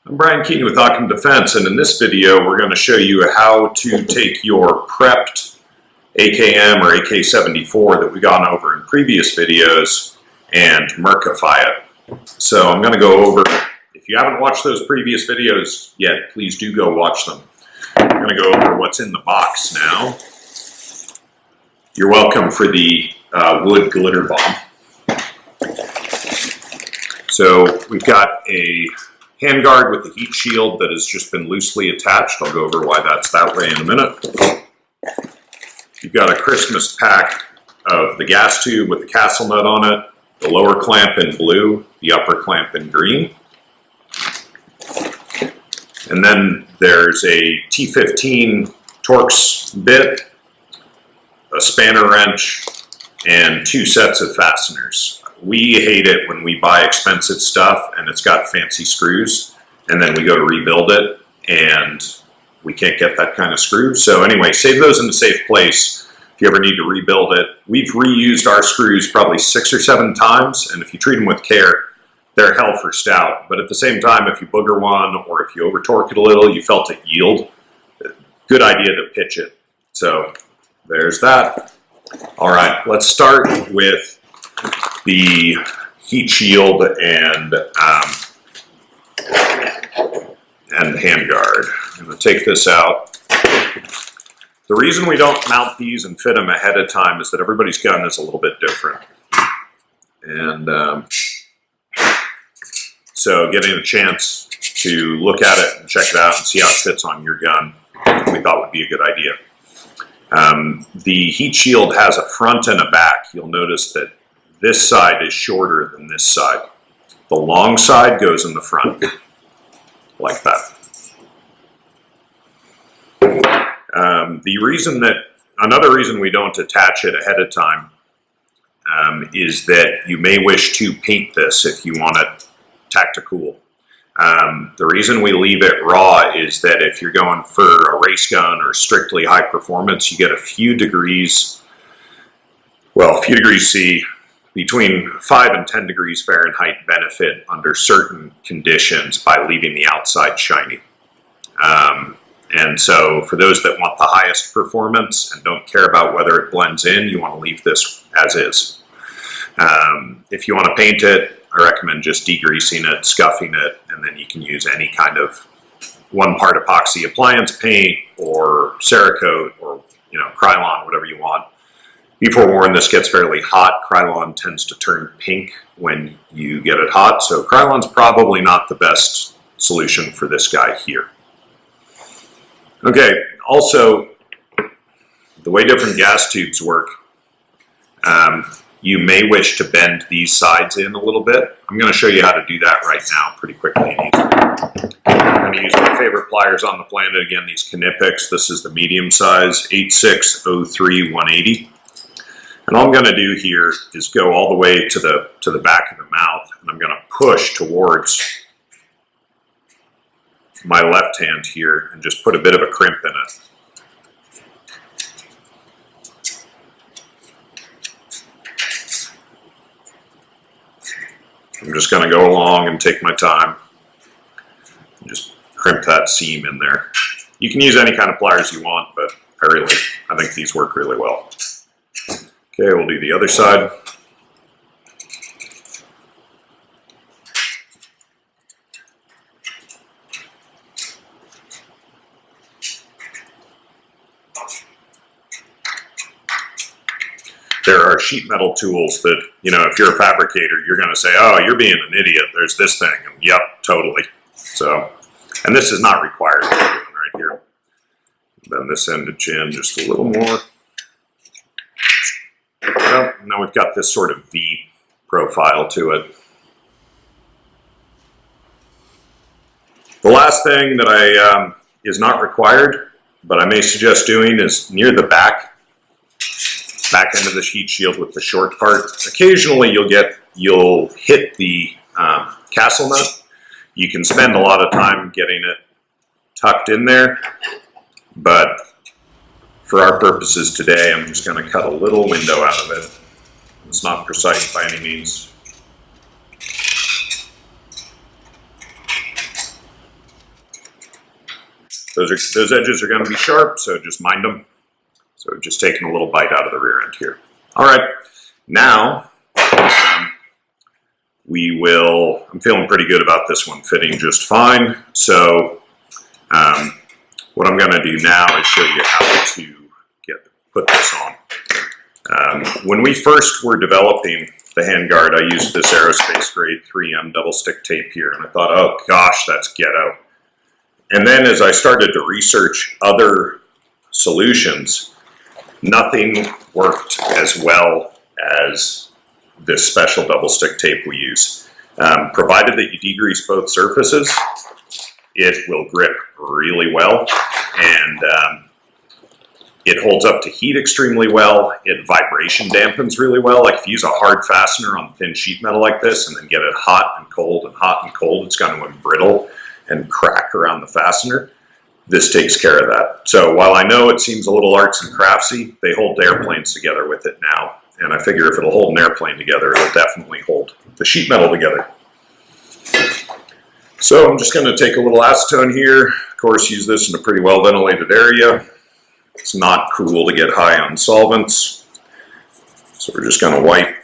I'm Brian Keeney with Occam Defense, and in this video we're going to show you how to take your prepped AKM or AK-74 that we've gone over in previous videos and MERCify it. So I'm going to go over, if you haven't watched those previous videos yet, please do go watch them. I'm going to go over what's in the box now. You're welcome for the wood glitter bomb. So we've got a handguard with the heat shield that has just been loosely attached. I'll go over why that's that way in a minute. You've got a Christmas pack of the gas tube with the castle nut on it, the lower clamp in blue, the upper clamp in green. And then there's a T15 Torx bit, a spanner wrench, and 2 sets of fasteners. We hate it when we buy expensive stuff and it's got fancy screws and then we go to rebuild it and we can't get that kind of screw. So anyway, save those in a safe place if you ever need to rebuild it. We've reused our screws probably 6 or 7 times, and if you treat them with care, they're hell for stout. But at the same time, if you booger one or if you over torque it a little, you felt it yield, good idea to pitch it. So there's that. All right, let's start with the heat shield and handguard. I'm going to take this out. The reason we don't mount these and fit them ahead of time is that everybody's gun is a little bit different. And so getting a chance to look at it and check it out and see how it fits on your gun, we thought would be a good idea. The heat shield has a front and a back. You'll notice that this side is shorter than this side. The long side goes in the front, like that. Another reason we don't attach it ahead of time is that you may wish to paint this if you want it tactical. The reason we leave it raw is that if you're going for a race gun or strictly high performance, you get a few degrees C, between 5 and 10 degrees Fahrenheit benefit under certain conditions by leaving the outside shiny. And so for those that want the highest performance and don't care about whether it blends in, you want to leave this as is. If you want to paint it, I recommend just degreasing it, scuffing it, and then you can use any kind of one-part epoxy appliance paint or Cerakote or Krylon, whatever you want. Be forewarned, this gets fairly hot. Krylon tends to turn pink when you get it hot, so Krylon's probably not the best solution for this guy here. Okay, also, the way different gas tubes work, you may wish to bend these sides in a little bit. I'm going to show you how to do that right now pretty quickly and easily. I'm going to use my favorite pliers on the planet again, these Knipex. This is the medium size, 8603-180. And all I'm going to do here is go all the way to the back of the mouth, and I'm going to push towards my left hand here and just put a bit of a crimp in it. I'm just going to go along and take my time and just crimp that seam in there. You can use any kind of pliers you want, but I think these work really well. Okay, we'll do the other side. There are sheet metal tools that, if you're a fabricator, you're going to say, oh, you're being an idiot. There's this thing. And, yep, totally. So, and this is not required right here. Bend this endage in just a little more. Well, now we've got this sort of V profile to it. The last thing that is not required, but I may suggest doing, is near the back end of the heat shield with the short part. Occasionally you'll hit the castle nut. You can spend a lot of time getting it tucked in there, but for our purposes today, I'm just going to cut a little window out of it. It's not precise by any means. those edges are going to be sharp, so just mind them. So just taking a little bite out of the rear end here. All right, now I'm feeling pretty good about this one fitting just fine. So what I'm going to do now is show you how to put this on. When we first were developing the handguard, I used this aerospace grade 3M double stick tape here, and I thought, oh gosh, that's ghetto. And then as I started to research other solutions, nothing worked as well as this special double stick tape we use. Provided that you degrease both surfaces, it will grip really well, and it holds up to heat extremely well. It vibration dampens really well. Like if you use a hard fastener on thin sheet metal like this and then get it hot and cold, it's going to embrittle and crack around the fastener. This takes care of that. So while I know it seems a little arts and craftsy, they hold airplanes together with it now. And I figure if it'll hold an airplane together, it'll definitely hold the sheet metal together. So I'm just going to take a little acetone here. Of course, use this in a pretty well ventilated area. It's not cool to get high on solvents. So we're just going to wipe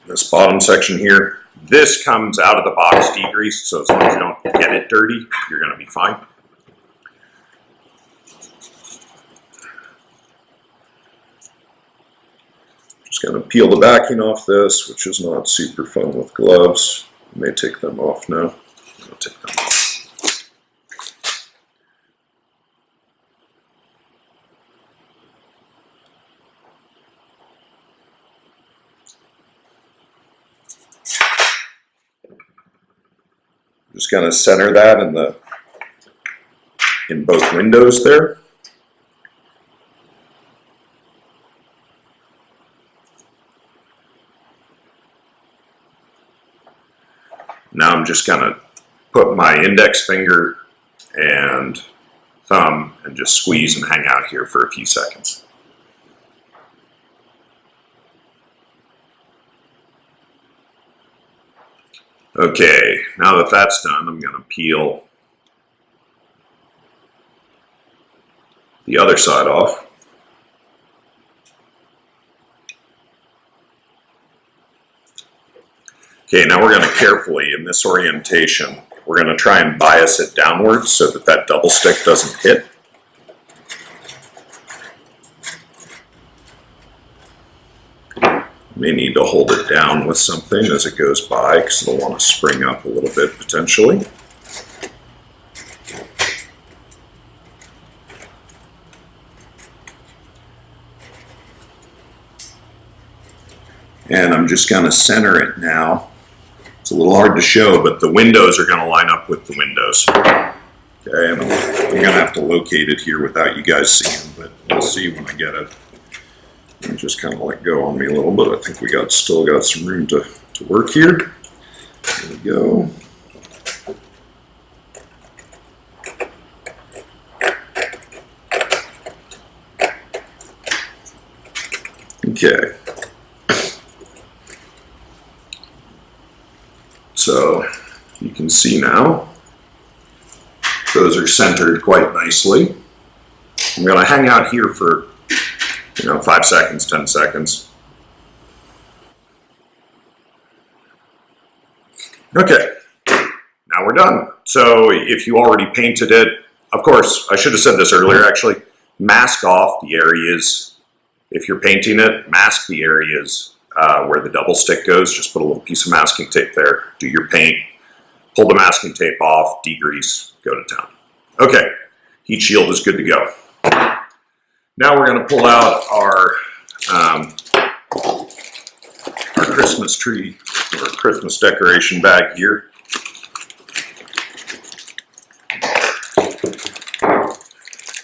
this bottom section here. This comes out of the box degreased, so as long as you don't get it dirty, you're going to be fine. Just going to peel the backing off this, which is not super fun with gloves. I may take them off now. I'll take them off. Just going to center that in both windows there. Now I'm just going to put my index finger and thumb and just squeeze and hang out here for a few seconds. Okay, now that that's done, I'm going to peel the other side off. Okay, now we're going to carefully, in this orientation, we're going to try and bias it downwards so that that double stick doesn't hit. May need to hold it down with something as it goes by because it'll want to spring up a little bit potentially. And I'm just going to center it now. It's a little hard to show, but the windows are going to line up with the windows. Okay, and I'm going to have to locate it here without you guys seeing, but we'll see when I get it. And just kind of let go on me a little bit. I think we still got some room to work here. There we go. Okay. So you can see now, those are centered quite nicely. I'm going to hang out here for 5 seconds, 10 seconds. Okay, now we're done. So if you already painted it, of course, I should have said this earlier actually, mask off the areas. If you're painting it, mask the areas where the double stick goes. Just put a little piece of masking tape there, do your paint, pull the masking tape off, degrease, go to town. Okay, heat shield is good to go. Now we're going to pull out our Christmas tree or Christmas decoration bag here.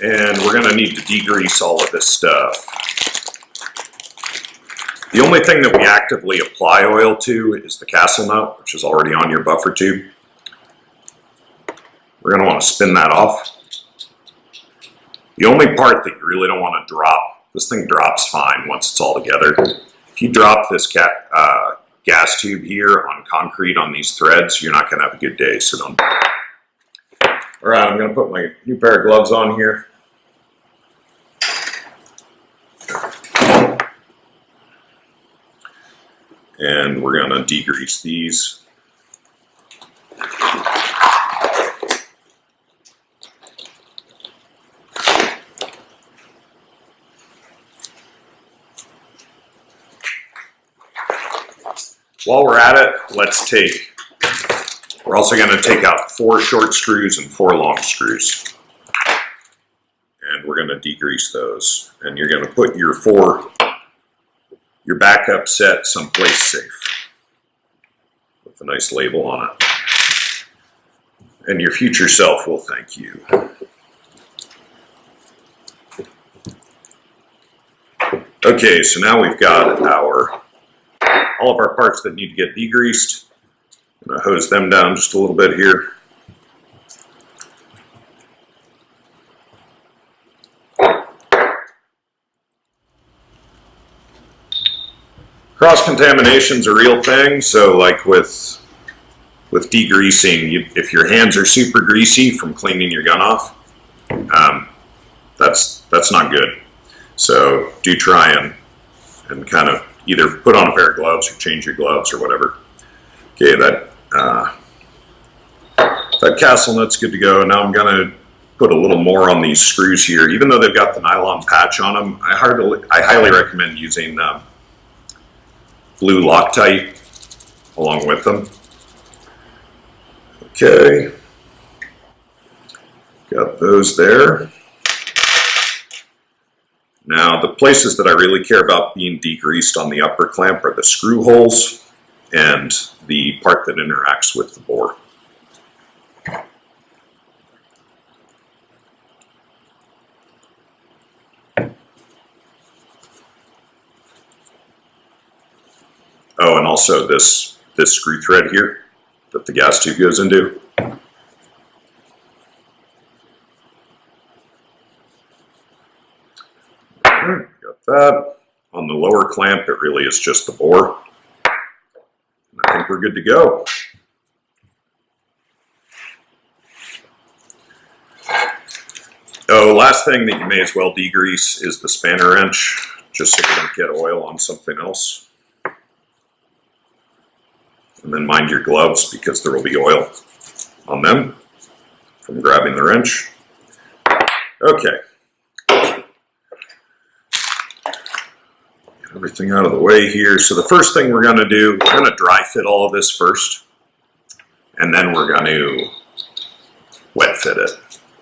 And we're going to need to degrease all of this stuff. The only thing that we actively apply oil to is the castle nut, which is already on your buffer tube. We're going to want to spin that off. The only part that you really don't want to drop, this thing drops fine once it's all together. If you drop this gas tube here on concrete on these threads, you're not going to have a good day, so don't. All right, I'm going to put my new pair of gloves on here. And we're going to degrease these. While we're at it, we're also going to take out 4 short screws and 4 long screws. And we're going to degrease those. And you're going to put your backup set someplace safe with a nice label on it. And your future self will thank you. Okay, so now we've got all of our parts that need to get degreased. I'm going to hose them down just a little bit here. Cross-contamination is a real thing, so like with degreasing, if your hands are super greasy from cleaning your gun off, that's not good. So do try and kind of either put on a pair of gloves or change your gloves or whatever. Okay, that castle nut's good to go. Now I'm going to put a little more on these screws here. Even though they've got the nylon patch on them, I highly recommend using blue Loctite along with them. Okay, got those there. Now, the places that I really care about being degreased on the upper clamp are the screw holes and the part that interacts with the bore. Oh, and also this screw thread here that the gas tube goes into. Got that. On the lower clamp, it really is just the bore. And I think we're good to go. Oh, last thing that you may as well degrease is the spanner wrench, just so you don't get oil on something else. And then mind your gloves, because there will be oil on them from grabbing the wrench. Okay. Everything out of the way here. So the first thing we're going to do, we're going to dry fit all of this first, and then we're going to wet fit it.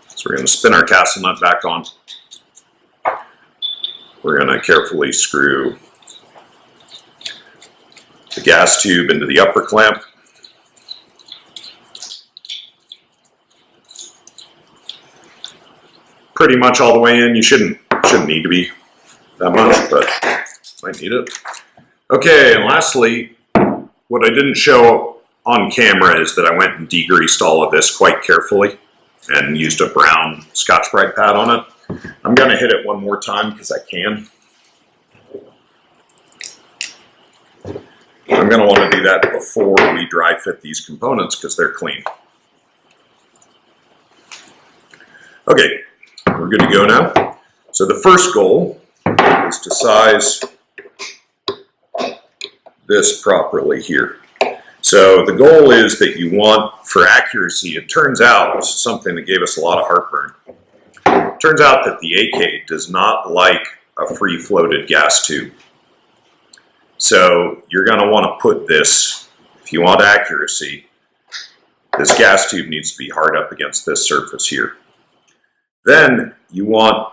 So we're going to spin our castle nut back on. We're going to carefully screw the gas tube into the upper clamp. Pretty much all the way in. You shouldn't need to be that much, but might need it. Okay, and lastly, what I didn't show on camera is that I went and degreased all of this quite carefully and used a brown Scotch-Brite pad on it. I'm going to hit it one more time because I can. I'm going to want to do that before we dry fit these components because they're clean. Okay, we're good to go now. So the first goal is to size this properly here. So the goal is that you want, for accuracy, it turns out, this is something that gave us a lot of heartburn, it turns out that the AK does not like a free-floated gas tube. So you're going to want to put this, if you want accuracy, this gas tube needs to be hard up against this surface here. Then you want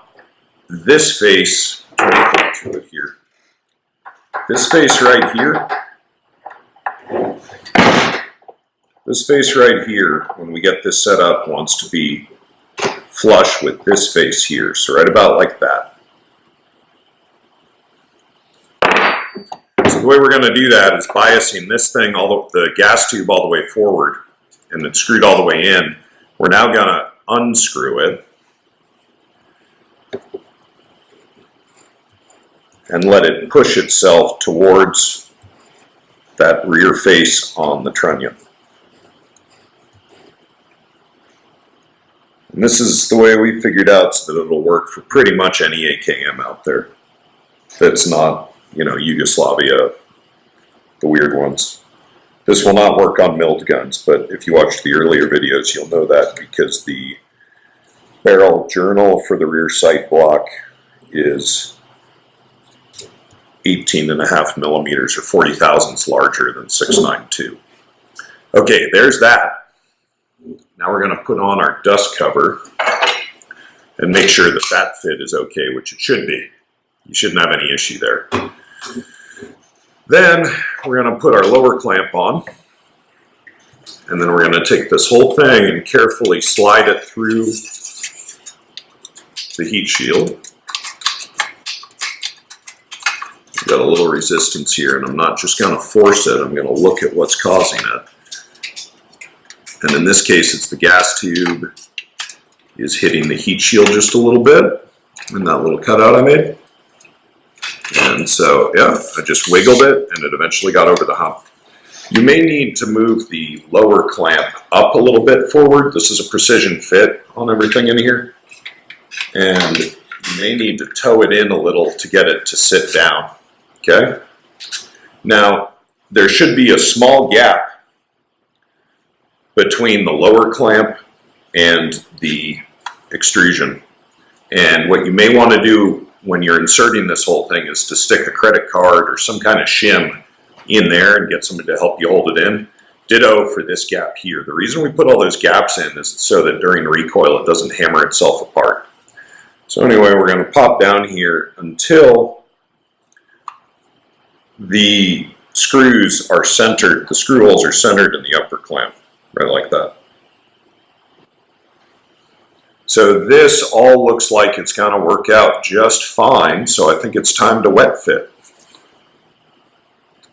this face, to it here. This face right here, when we get this set up, wants to be flush with this face here. So right about like that. So the way we're going to do that is biasing this thing, the gas tube all the way forward, and it's screwed all the way in. We're now going to unscrew it and let it push itself towards that rear face on the trunnion. And this is the way we figured out so that it'll work for pretty much any AKM out there that's not, you know, Yugoslavia, the weird ones. This will not work on milled guns, but if you watched the earlier videos, you'll know that because the barrel journal for the rear sight block is 18.5 millimeters or 40 thousandths larger than 6.92. Okay, there's that. Now we're going to put on our dust cover and make sure that that fit is okay, which it should be. You shouldn't have any issue there. Then we're going to put our lower clamp on, and then we're going to take this whole thing and carefully slide it through the heat shield. Got a little resistance here, and I'm not just going to force it, I'm going to look at what's causing it. And in this case, it's the gas tube is hitting the heat shield just a little bit in that little cutout I made. And so, yeah, I just wiggled it, and it eventually got over the hump. You may need to move the lower clamp up a little bit forward. This is a precision fit on everything in here. And you may need to toe it in a little to get it to sit down. Okay? Now, there should be a small gap between the lower clamp and the extrusion. And what you may want to do when you're inserting this whole thing is to stick a credit card or some kind of shim in there and get somebody to help you hold it in. Ditto for this gap here. The reason we put all those gaps in is so that during recoil it doesn't hammer itself apart. So anyway, we're going to pop down here until the screws are centered, the screw holes are centered in the upper clamp, right like that. So this all looks like it's going to work out just fine, so I think it's time to wet fit.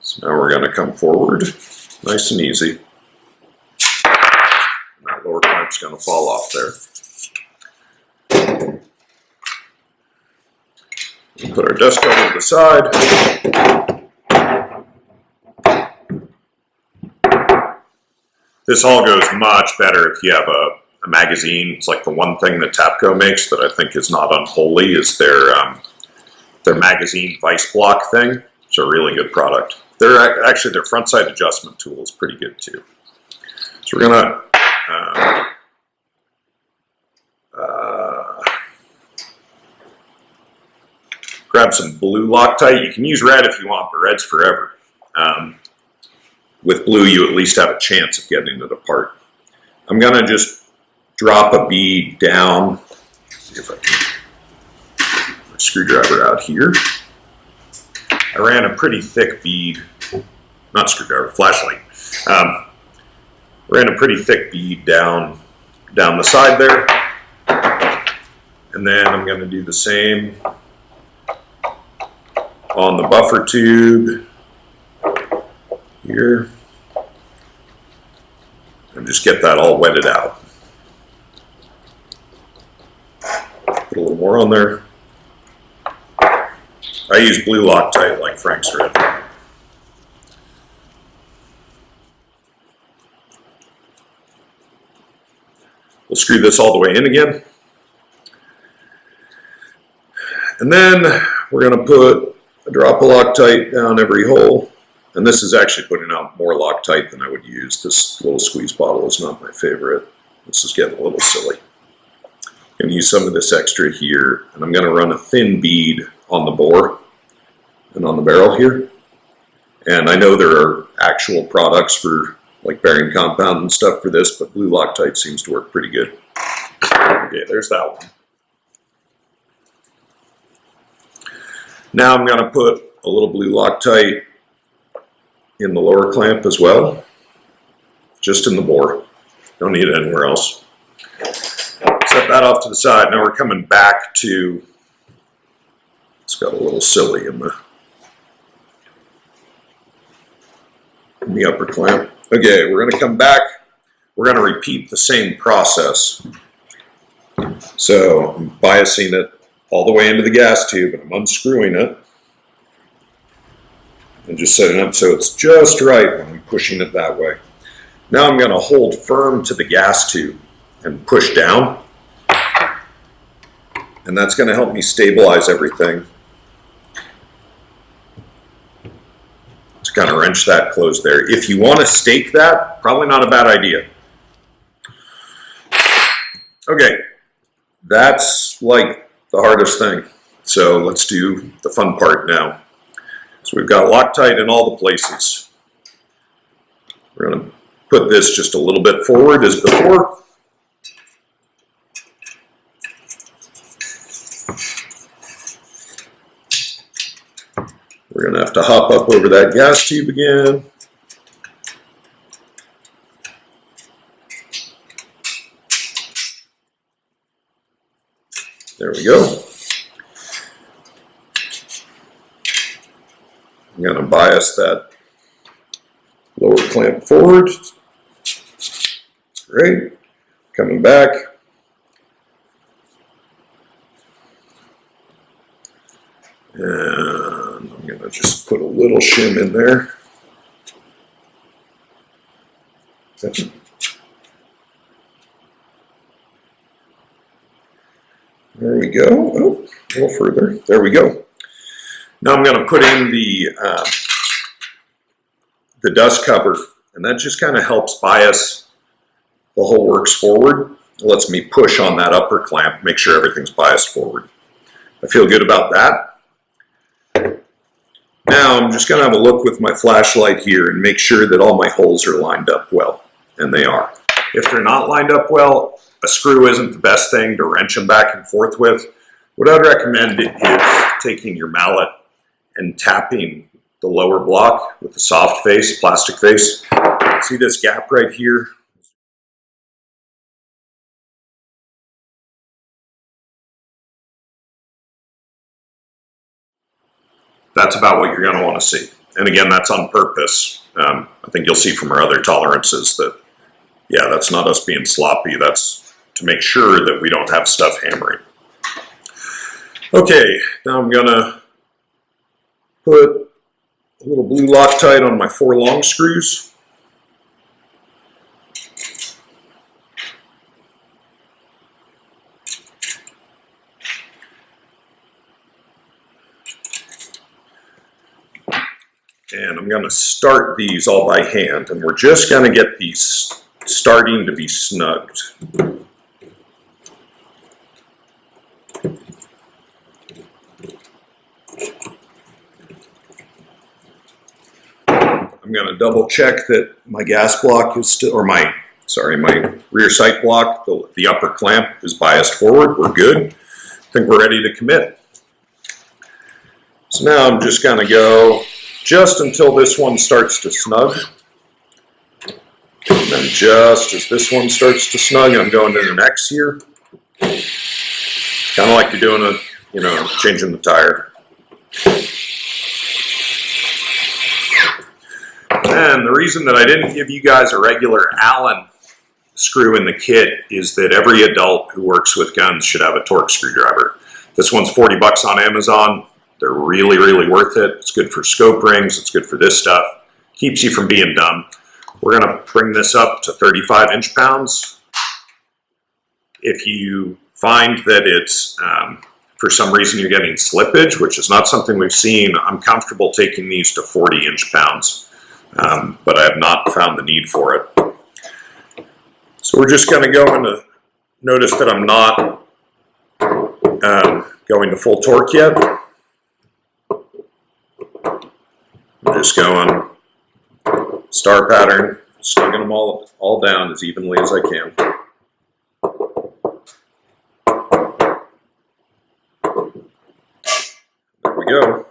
So now we're going to come forward, nice and easy. And that lower clamp's going to fall off there. We'll put our dust cover to the side. This all goes much better if you have a magazine. It's like the one thing that Tapco makes that I think is not unholy is their magazine vice block thing. It's a really good product. Actually, their front side adjustment tool is pretty good too. So we're gonna grab some blue Loctite. You can use red if you want, but red's forever. With blue, you at least have a chance of getting it apart. I'm gonna just drop a bead down. See if I can get my screwdriver out here. I ran a pretty thick bead, not screwdriver, flashlight. Ran a pretty thick bead down the side there. And then I'm going to do the same on the buffer tube here. And just get that all wetted out. Put a little more on there. I use blue Loctite like Frank's red. We'll screw this all the way in again. And then we're going to put a drop of Loctite down every hole. And this is actually putting out more Loctite than I would use. This little squeeze bottle is not my favorite. This is getting a little silly. I'm going to use some of this extra here, and I'm going to run a thin bead on the bore and on the barrel here. And I know there are actual products for like bearing compound and stuff for this, but blue Loctite seems to work pretty good. Okay, there's that one. Now I'm going to put a little blue Loctite in the lower clamp as well, just in the bore. Don't need it anywhere else. Set that off to the side. Now we're coming back to, it's got a little silly in the upper clamp. Okay, we're going to come back. We're going to repeat the same process. So I'm biasing it all the way into the gas tube, and I'm unscrewing it and just setting it up so it's just right when I'm pushing it that way. Now I'm going to hold firm to the gas tube and push down. and that's going to help me stabilize everything. Just kind of wrench that closed there. If you want to stake that, probably not a bad idea. Okay, that's like the hardest thing. So let's do the fun part now. So we've got Loctite in all the places. We're going to put this just a little bit forward as before. We're going to have to hop up over that gas tube again. There we go. I'm going to bias that lower clamp forward. Great. Coming back. And I'm going to just put a little shim in there. Okay. There we go. Oh, a little further. There we go. Now I'm going to put in the dust cover, and that just kind of helps bias the whole works forward. It lets me push on that upper clamp, make sure everything's biased forward. I feel good about that. Now I'm just going to have a look with my flashlight here and make sure that all my holes are lined up well, and they are. If they're not lined up well, a screw isn't the best thing to wrench them back and forth with. What I'd recommend is taking your mallet and tapping the lower block with the soft face, plastic face. See this gap right here? That's about what you're going to want to see. And again, that's on purpose. I think you'll see from our other tolerances that, yeah, that's not us being sloppy. That's to make sure that we don't have stuff hammering. Okay, now I'm going to put a little blue Loctite on my 4 long screws. And I'm going to start these all by hand, and we're just going to get these starting to be snugged. I'm going to double check that my gas block is still, or my rear sight block, the upper clamp is biased forward. We're good. I think we're ready to commit. So now I'm just going to go just until this one starts to snug. And then just as this one starts to snug, I'm going to the next here. Kind of like you're doing changing the tire. And the reason that I didn't give you guys a regular Allen screw in the kit is that every adult who works with guns should have a Torx screwdriver. This one's 40 bucks on Amazon. They're really, really worth it. It's good for scope rings. It's good for this stuff. Keeps you from being dumb. We're going to bring this up to 35 inch-pounds. If you find that it's, for some reason you're getting slippage, which is not something we've seen, I'm comfortable taking these to 40 inch-pounds. But I have not found the need for it. So we're just going to go into, notice that I'm not going to full torque yet. I'm just going star pattern, snugging them all down as evenly as I can. There we go.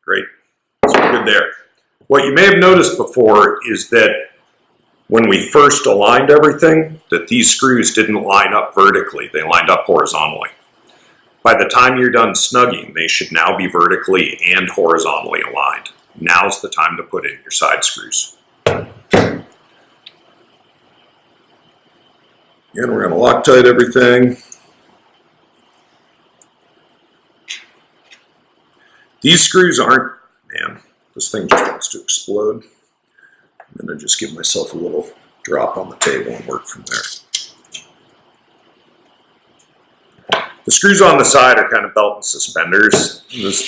Great. So we're good there. What you may have noticed before is that when we first aligned everything, that these screws didn't line up vertically. They lined up horizontally. By the time you're done snugging, they should now be vertically and horizontally aligned. Now's the time to put in your side screws. And we're going to Loctite everything. These screws aren't, man, this thing just wants to explode. I'm going to just give myself a little drop on the table and work from there. The screws on the side are kind of belt and suspenders. This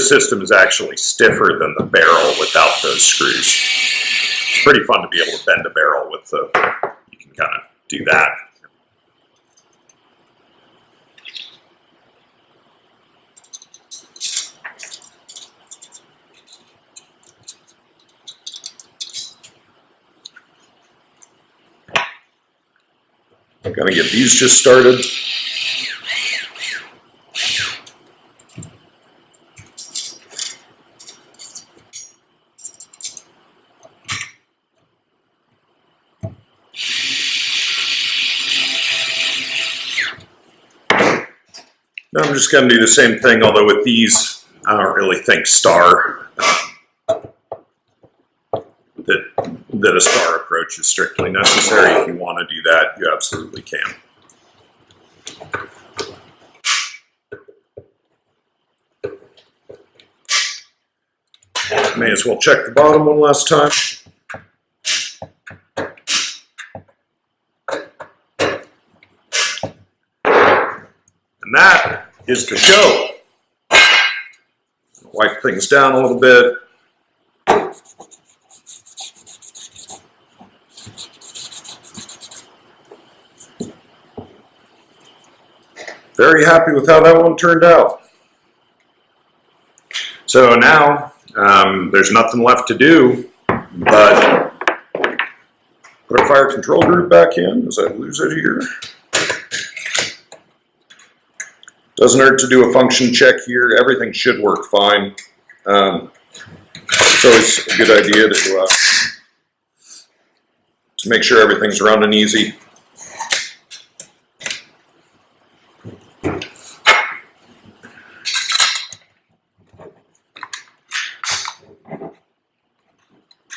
system is actually stiffer than the barrel without those screws. It's pretty fun to be able to bend a barrel with you can kind of do that. I'm gonna get these just started. Now I'm just gonna do the same thing, although with these, I don't really think that a star approach is strictly necessary. If you want to do that, you absolutely can. May as well check the bottom one last time. And that is the show. Wipe things down a little bit. Very happy with how that one turned out. So now, there's nothing left to do but put our fire control group back in as I lose it here. Doesn't hurt to do a function check here. Everything should work fine. It's always a good idea to make sure everything's running easy.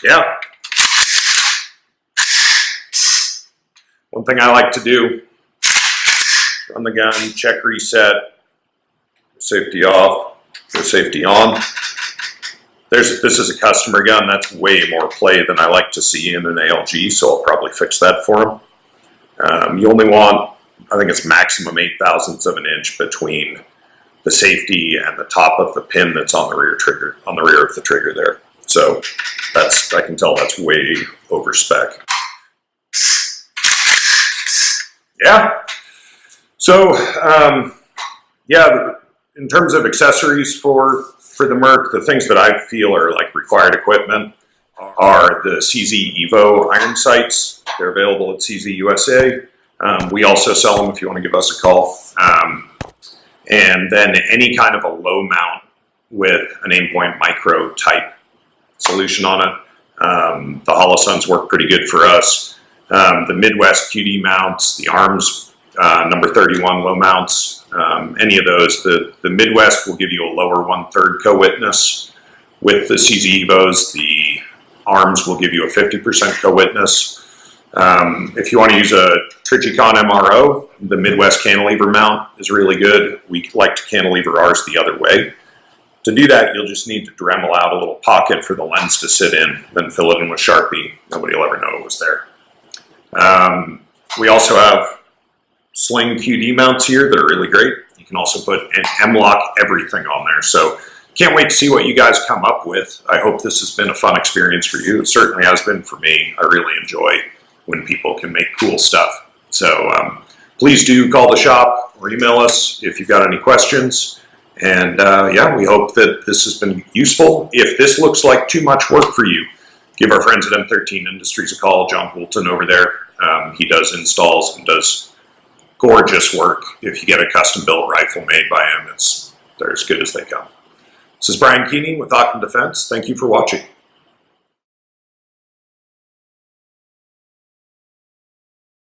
Yeah. One thing I like to do, run the gun, check reset, safety off, or safety on. This is a customer gun. That's way more play than I like to see in an ALG, so I'll probably fix that for him. You only want, I think it's maximum 0.08 of an inch between the safety and the top of the pin that's on the rear trigger, on the rear of the trigger there. So I can tell that's way over spec. Yeah. So, yeah, in terms of accessories for the MERC, the things that I feel are like required equipment are the CZ Evo iron sights. They're available at CZ USA. We also sell them if you want to give us a call. And then any kind of a low mount with an Aimpoint Micro type solution on it. The Holosuns work pretty good for us. The Midwest QD mounts, the ARMS number 31 low mounts, any of those. The Midwest will give you a lower 1/3 co-witness. With the CZ Evos, the ARMS will give you a 50% co-witness. If you want to use a Trigicon MRO, the Midwest cantilever mount is really good. We like to cantilever ours the other way. To do that, you'll just need to Dremel out a little pocket for the lens to sit in, then fill it in with Sharpie. Nobody will ever know it was there. We also have sling QD mounts here that are really great. You can also put an M-lock everything on there. So can't wait to see what you guys come up with. I hope this has been a fun experience for you. It certainly has been for me. I really enjoy when people can make cool stuff. So please do call the shop or email us if you've got any questions. And yeah, we hope that this has been useful. If this looks like too much work for you, give our friends at M13 Industries a call. John Houlton over there. He does installs and does gorgeous work. If you get a custom built rifle made by him, they're as good as they come. This is Brian Keeney with Occam Defense. Thank you for watching.